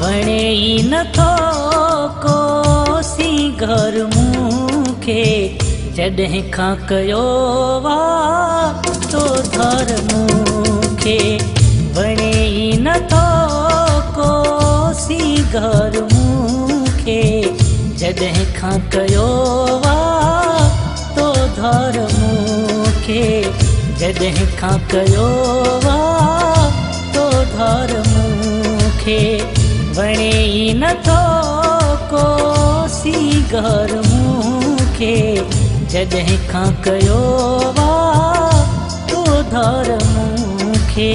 वणे ई नथो कोसी घर मूंखे जॾहिं खां कयो वा तो धर मूंखे वणे ई नथो कोसी घर मूंखे जॾहिं खां कयो वा तो धर मूंखे जॾहिं खां कयो वा तो धर मूंखे वणे ई नथो कोसी घर मूंखे जॾहिं खां कयो वा तो धर मूंखे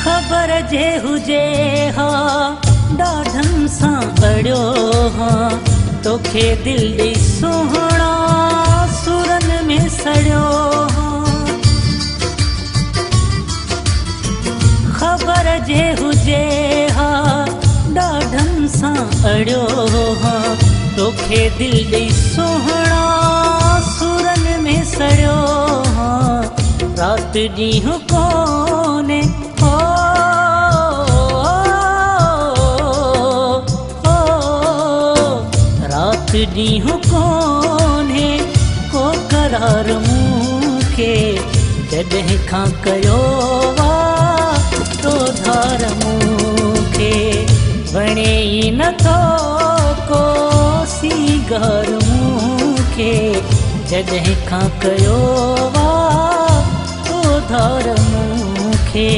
ख़बर जे हुजे हा ॾाढनि सां अड़ियो हा तोखे दिल ॾेई सुहिणा सुरनि में सड़ियो हा ख़बर जे हुजे हा ॾाढनि सां अड़ियो हा तोखे दिल ॾेई सुहिणा सुरनि में सड़ियो हा राति ॾींहुं कोन्हे ॾींहुं कोन्हे को करार मूंखे जॾहिं खां कयो वा तो धार मूंखे वणे ई नथो कोसी घर मूंखे जॾहिं खां कयो वा तो धार मूंखे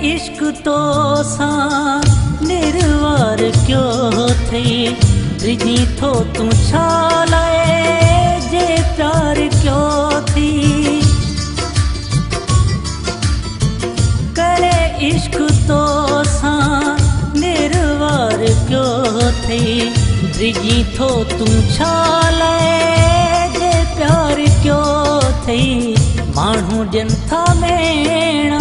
इश्क तो सां निर्वार क्यों थी रिझी थो तूं छा लाए जे प्यार क्यों थी करे इश्क तो सां निर्वार क्यों थी रिझी थो तूं छा लाए जे प्यार क्यों थी माण्हू ॾियनि था मेण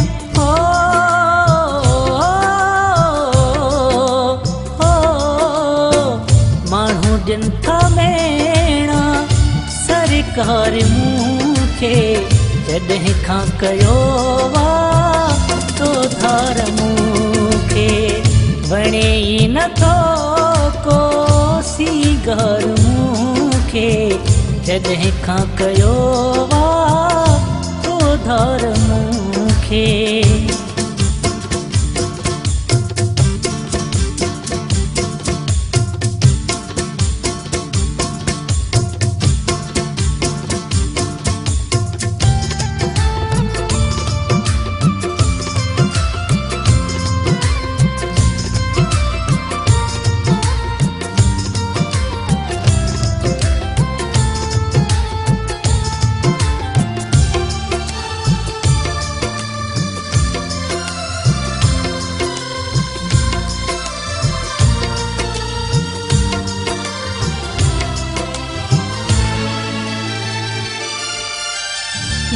ॾियनि था मेणा सरकार मूंखे जॾहिं खां कयो वा तो धार मूंखे वणे ई नथो कोसी घर मूंखे जॾहिं खां कयो वा तो धार मूंखे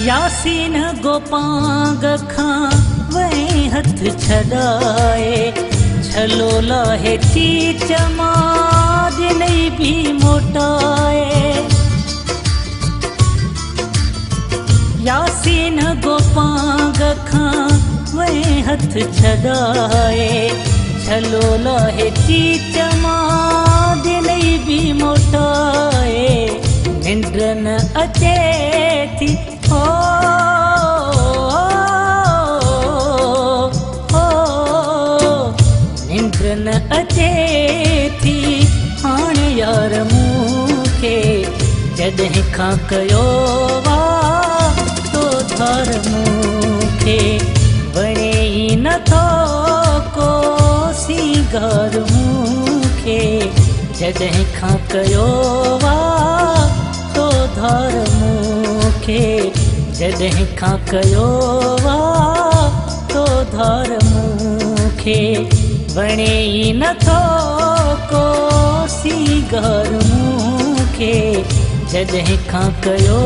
यासीन गोपांग खां वही हथ छॾाए छलो लाहे चीच मां दिलई भी मोटाए यासीन गोपांग खां वही हथ छॾाए छलो लाहे चीच मां दिलई भी जॾहिं खां कयो वा तो धर्म खे वणे ई नथो को सिंगार मूंखे जॾहिं खां कयो वा तो धर्म खे जॾहिं खां कयो वा तो धर्म खे वणे ई नथो को सिंगार मूंखे जॾहिं खां कयो